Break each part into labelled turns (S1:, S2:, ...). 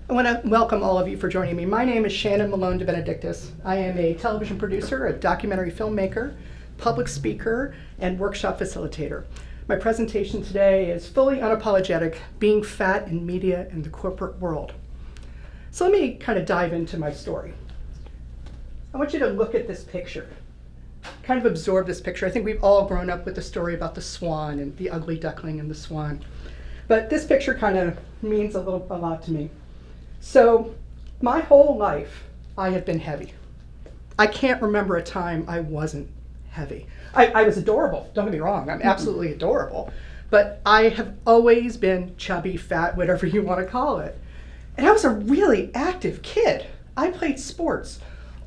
S1: I want to welcome all of you for joining me. My name is Shannon Malone-Debenedictis. I am a television producer, a documentary filmmaker, public speaker, and workshop facilitator. My presentation today is fully unapologetic, being fat in media and the corporate world. So let me kind of dive into my story. I want you to look at this picture, kind of absorb this picture. I think we've all grown up with the story about the swan and the ugly duckling and the swan. But this picture kind of means a lot to me. So my whole life, I have been heavy. I can't remember a time I wasn't heavy. I was adorable, don't get me wrong, I'm absolutely adorable. But I have always been chubby, fat, whatever you want to call it. And I was a really active kid. I played sports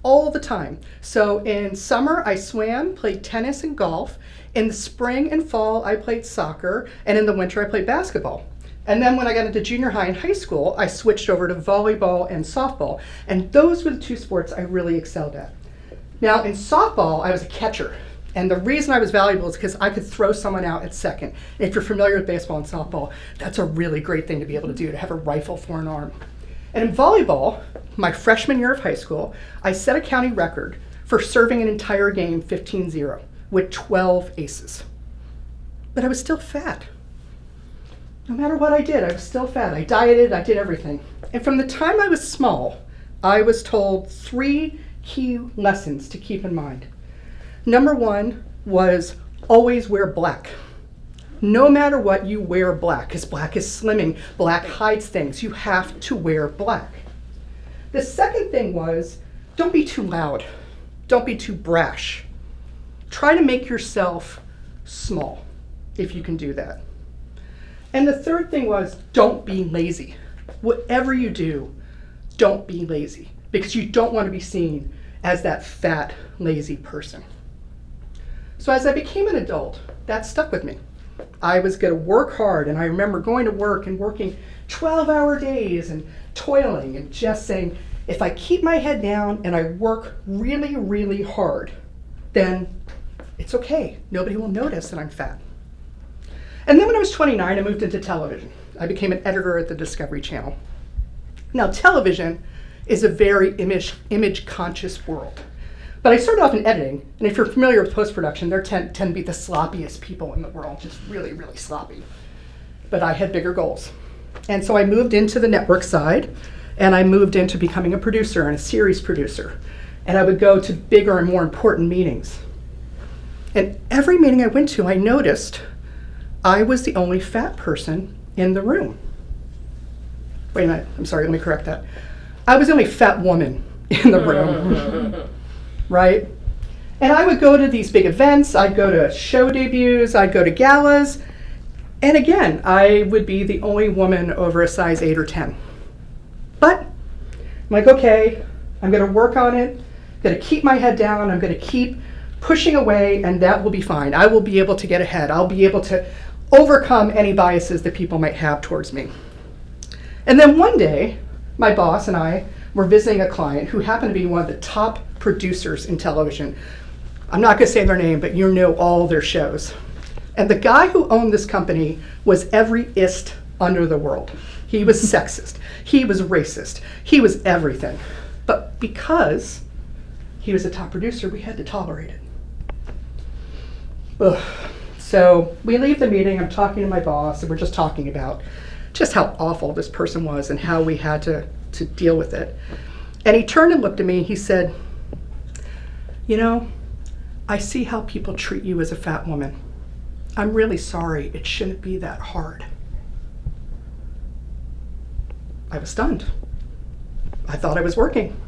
S1: all the time. So in summer, I swam, played tennis and golf. In the spring and fall, I played soccer. And in the winter, I played basketball. And then when I got into junior high and high school, I switched over to volleyball and softball. And those were the two sports I really excelled at. Now in softball, I was a catcher. And the reason I was valuable is because I could throw someone out at second. And if you're familiar with baseball and softball, that's a really great thing to be able to do, to have a rifle for an arm. And in volleyball, my freshman year of high school, I set a county record for serving an entire game 15-0 with 12 aces. But I was still fat. No matter what I did, I was still fat. I dieted, I did everything. And from the time I was small, I was told 3 key lessons to keep in mind. Number 1 was always wear black. No matter what, you wear black, because black is slimming. Black hides things. You have to wear black. The second thing was, don't be too loud. Don't be too brash. Try to make yourself small, if you can do that. And the third thing was, don't be lazy. Whatever you do, don't be lazy, because you don't want to be seen as that fat, lazy person. So as I became an adult, that stuck with me. I was going to work hard, and I remember going to work and working 12-hour days and toiling and just saying, if I keep my head down and I work really, really hard, then it's okay. Nobody will notice that I'm fat. And then when I was 29, I moved into television. I became an editor at the Discovery Channel. Now, television is a very image-conscious world. But I started off in editing, and if you're familiar with post-production, they tend to be the sloppiest people in the world, just really, really sloppy. But I had bigger goals. And so I moved into the network side, and I moved into becoming a producer and a series producer. And I would go to bigger and more important meetings. And every meeting I went to, I noticed I was the only fat person in the room. Wait a minute, I'm sorry, let me correct that. I was the only fat woman in the room. Right? And I would go to these big events, I'd go to show debuts, I'd go to galas, and again, I would be the only woman over a size 8 or 10. But I'm like, okay, I'm gonna work on it, I'm gonna keep my head down, I'm gonna keep pushing away, and that will be fine. I will be able to get ahead. I'll be able to overcome any biases that people might have towards me. And then one day, my boss and I were visiting a client who happened to be one of the top producers in television. I'm not going to say their name, but you know all their shows. And the guy who owned this company was every ist under the world. He was sexist. He was racist. He was everything. But because he was a top producer, we had to tolerate it. Ugh. So we leave the meeting, I'm talking to my boss, and we're just talking about just how awful this person was and how we had to deal with it. And he turned and looked at me, and he said, you know, I see how people treat you as a fat woman. I'm really sorry, it shouldn't be that hard. I was stunned. I thought I was working.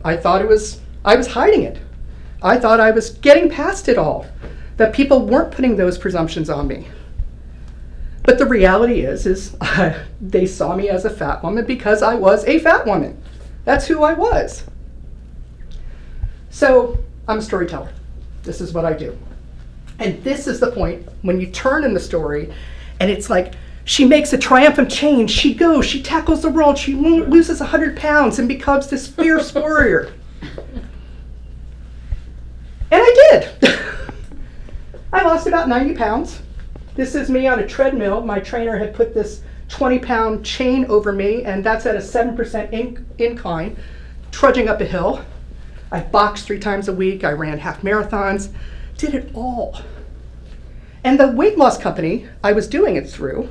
S1: I thought I was hiding it. I thought I was getting past it all, that people weren't putting those presumptions on me. But the reality is they saw me as a fat woman because I was a fat woman. That's who I was. So I'm a storyteller. This is what I do. And this is the point when you turn in the story and it's like, she makes a triumphant change. She goes, she tackles the world, she loses 100 pounds and becomes this fierce warrior. And I did. I lost about 90 pounds. This is me on a treadmill. My trainer had put this 20-pound chain over me, and that's at a 7% incline, trudging up a hill. I boxed 3 times a week. I ran half marathons, did it all. And the weight loss company I was doing it through,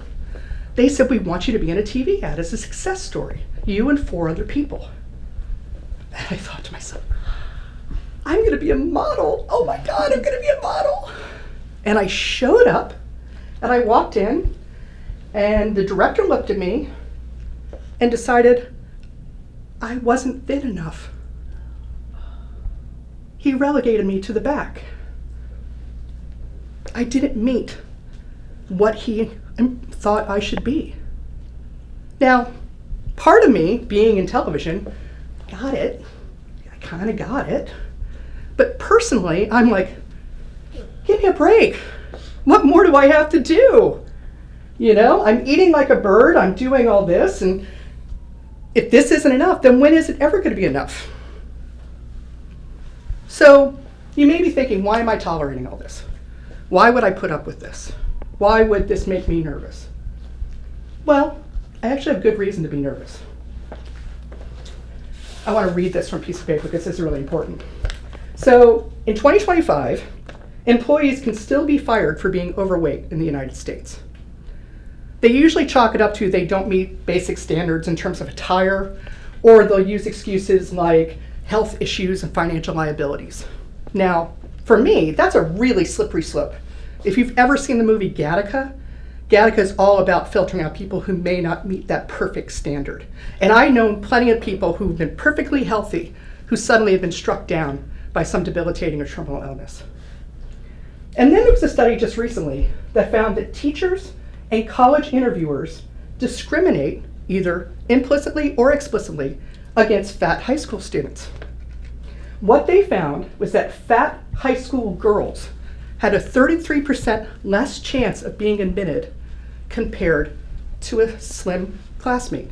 S1: they said, we want you to be in a TV ad as a success story, you and 4 other people. And I thought to myself, I'm gonna be a model. Oh my God, I'm gonna be a model. And I showed up and I walked in and the director looked at me and decided I wasn't fit enough. He relegated me to the back. I didn't meet what he thought I should be. Now, part of me, being in television, got it. I kind of got it. But personally, I'm like, give me a break. What more do I have to do? You know, I'm eating like a bird, I'm doing all this, and if this isn't enough, then when is it ever going to be enough? So you may be thinking, why am I tolerating all this? Why would I put up with this? Why would this make me nervous? Well, I actually have good reason to be nervous. I want to read this from a piece of paper because this is really important. So in 2025, employees can still be fired for being overweight in the United States. They usually chalk it up to they don't meet basic standards in terms of attire, or they'll use excuses like health issues and financial liabilities. Now, for me, that's a really slippery slope. If you've ever seen the movie Gattaca, Gattaca is all about filtering out people who may not meet that perfect standard. And I know plenty of people who've been perfectly healthy who suddenly have been struck down by some debilitating or terminal illness. And then there was a study just recently that found that teachers and college interviewers discriminate, either implicitly or explicitly, against fat high school students. What they found was that fat high school girls had a 33% less chance of being admitted compared to a slim classmate.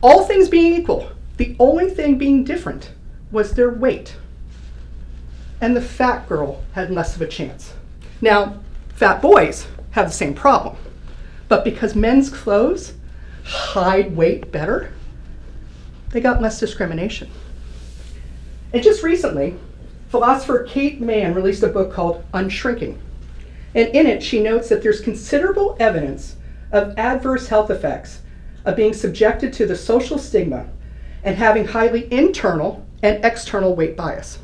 S1: All things being equal, the only thing being different was their weight. And the fat girl had less of a chance. Now, fat boys have the same problem, but because men's clothes hide weight better, they got less discrimination. And just recently, philosopher Kate Mann released a book called Unshrinking. And in it, she notes that there's considerable evidence of adverse health effects of being subjected to the social stigma and having highly internal and external weight bias.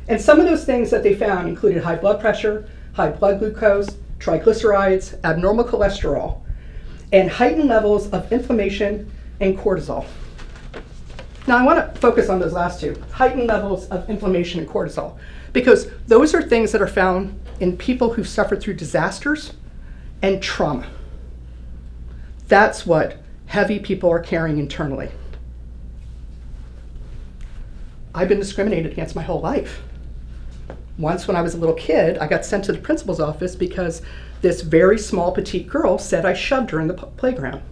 S1: And some of those things that they found included high blood pressure, high blood glucose, triglycerides, abnormal cholesterol, and heightened levels of inflammation and cortisol. Now I want to focus on those last two, heightened levels of inflammation and cortisol, because those are things that are found in people who suffered through disasters and trauma. That's what heavy people are carrying internally. I've been discriminated against my whole life. Once when I was a little kid, I got sent to the principal's office because this very small petite girl said I shoved her in the playground.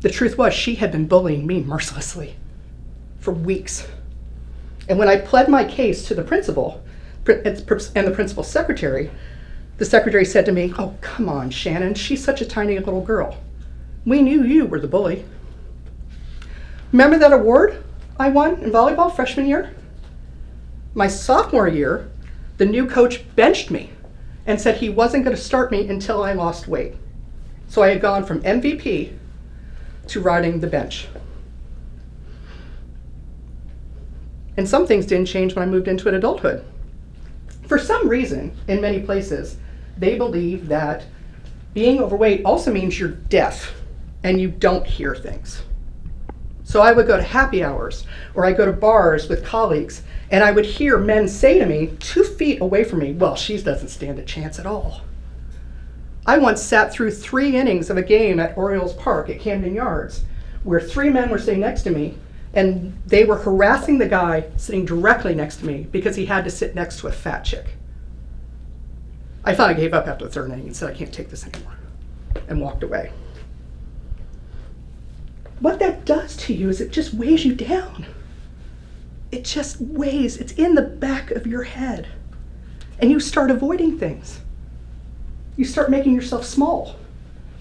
S1: The truth was she had been bullying me mercilessly for weeks. And when I pled my case to the principal and the principal's secretary, the secretary said to me, "Oh, come on, Shannon, she's such a tiny little girl. We knew you were the bully." Remember that award I won in volleyball freshman year? My sophomore year, the new coach benched me and said he wasn't going to start me until I lost weight. So I had gone from MVP to riding the bench. And some things didn't change when I moved into adulthood. For some reason, in many places, they believe that being overweight also means you're deaf and you don't hear things. So I would go to happy hours or I go to bars with colleagues and I would hear men say to me 2 feet away from me, "Well, she doesn't stand a chance at all." I once sat through 3 innings of a game at Orioles Park at Camden Yards where 3 men were sitting next to me and they were harassing the guy sitting directly next to me because he had to sit next to a fat chick. I finally gave up after the 3rd inning and said, "I can't take this anymore," and walked away. What that does to you is it just weighs you down. It just weighs, it's in the back of your head. And you start avoiding things. You start making yourself small.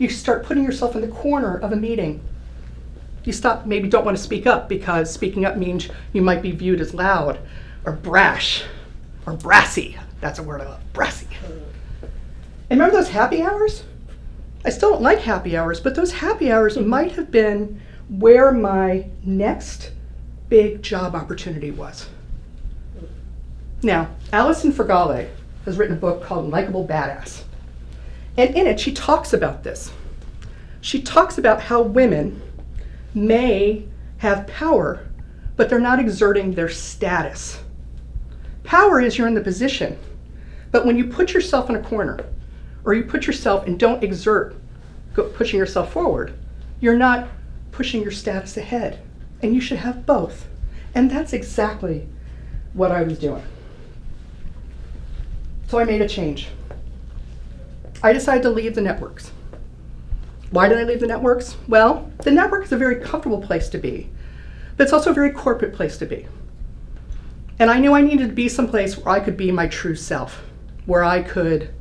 S1: You start putting yourself in the corner of a meeting. You maybe don't want to speak up because speaking up means you might be viewed as loud or brash or brassy. That's a word I love, brassy. And remember those happy hours? I still don't like happy hours, but those happy hours might have been where my next big job opportunity was. Now, Alison Fergale has written a book called Likeable Badass. And in it, she talks about this. She talks about how women may have power, but they're not exerting their status. Power is you're in the position, but when you put yourself in a corner, or you put yourself and don't exert pushing yourself forward, you're not pushing your status ahead. And you should have both. And that's exactly what I was doing. So I made a change. I decided to leave the networks. Why did I leave the networks? Well, the network is a very comfortable place to be, but it's also a very corporate place to be. And I knew I needed to be someplace where I could be my true self, where I could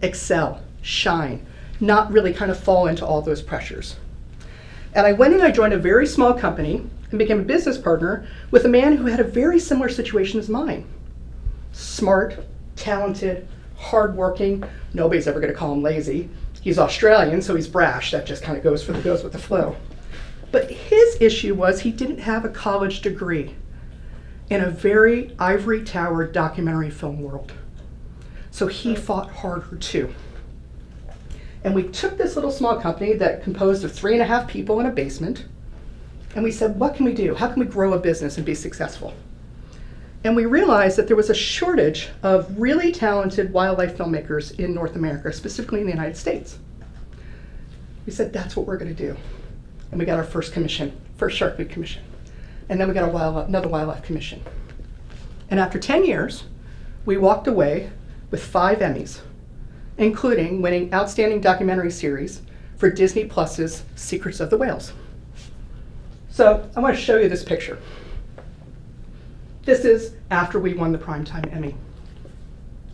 S1: excel, shine, not really kind of fall into all those pressures. And I went and I joined a very small company and became a business partner with a man who had a very similar situation as mine. Smart, talented, hardworking. Nobody's ever going to call him lazy. He's Australian, so he's brash. That just kind of goes with the flow. But his issue was he didn't have a college degree in a very ivory tower documentary film world. So he fought harder too. And we took this little small company that composed of 3.5 people in a basement, and we said, what can we do? How can we grow a business and be successful? And we realized that there was a shortage of really talented wildlife filmmakers in North America, specifically in the United States. We said, that's what we're going to do. And we got our first Shark Week commission. And then we got another wildlife commission. And after 10 years, we walked away with 5 Emmys, including winning Outstanding Documentary Series for Disney Plus's Secrets of the Whales. So I want to show you this picture. This is after we won the Primetime Emmy. Do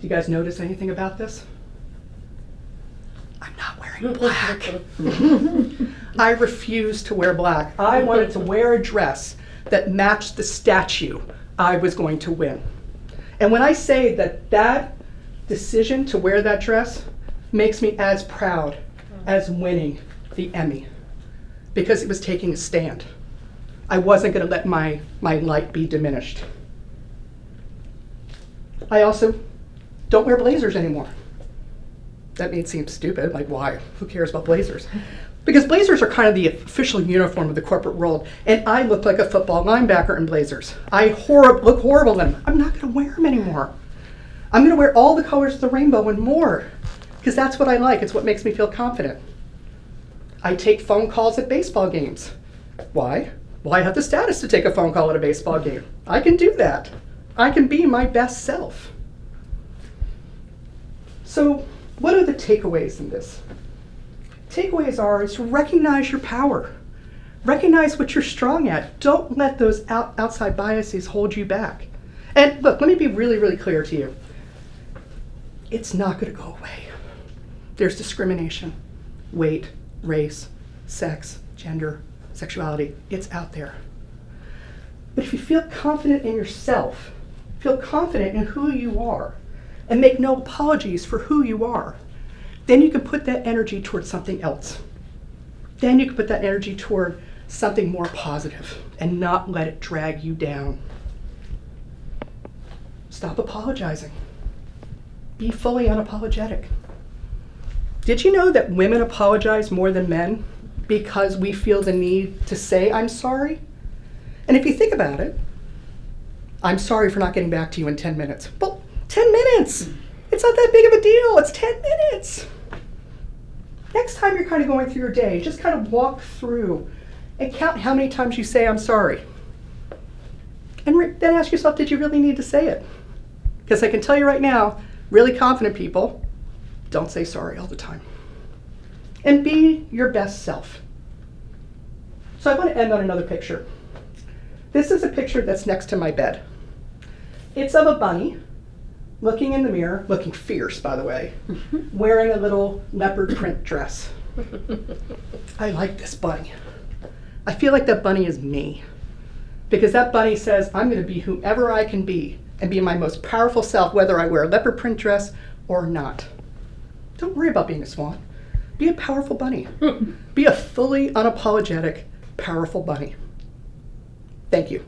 S1: you guys notice anything about this? I'm not wearing black. I refused to wear black. I wanted to wear a dress that matched the statue I was going to win. And when I say that decision to wear that dress makes me as proud as winning the Emmy, because it was taking a stand. I wasn't going to let my light be diminished. I also don't wear blazers anymore. That may seem stupid, like why? Who cares about blazers? Because blazers are kind of the official uniform of the corporate world, and I look like a football linebacker in blazers. I look horrible in them. I'm not going to wear them anymore. I'm going to wear all the colors of the rainbow and more, because that's what I like. It's what makes me feel confident. I take phone calls at baseball games. Why? Well, I have the status to take a phone call at a baseball game. I can do that. I can be my best self. So what are the takeaways in this? Takeaways are to recognize your power. Recognize what you're strong at. Don't let those outside biases hold you back. And look, let me be really, really clear to you. It's not going to go away. There's discrimination. Weight, race, sex, gender, sexuality. It's out there. But if you feel confident in yourself, feel confident in who you are, and make no apologies for who you are, then you can put that energy towards something else. Then you can put that energy toward something more positive and not let it drag you down. Stop apologizing. Be fully unapologetic. Did you know that women apologize more than men because we feel the need to say, I'm sorry? And if you think about it, I'm sorry for not getting back to you in 10 minutes. Well, 10 minutes! It's not that big of a deal. It's 10 minutes. Next time you're kind of going through your day, just kind of walk through and count how many times you say, I'm sorry. And then ask yourself, did you really need to say it? Because I can tell you right now, really confident people don't say sorry all the time. And be your best self. So I want to end on another picture. This is a picture that's next to my bed. It's of a bunny looking in the mirror, looking fierce, by the way, wearing a little leopard print dress. I like this bunny. I feel like that bunny is me. Because that bunny says, I'm going to be whoever I can be and be my most powerful self, whether I wear a leopard print dress or not. Don't worry about being a swan. Be a powerful bunny. Be a fully unapologetic, powerful bunny. Thank you.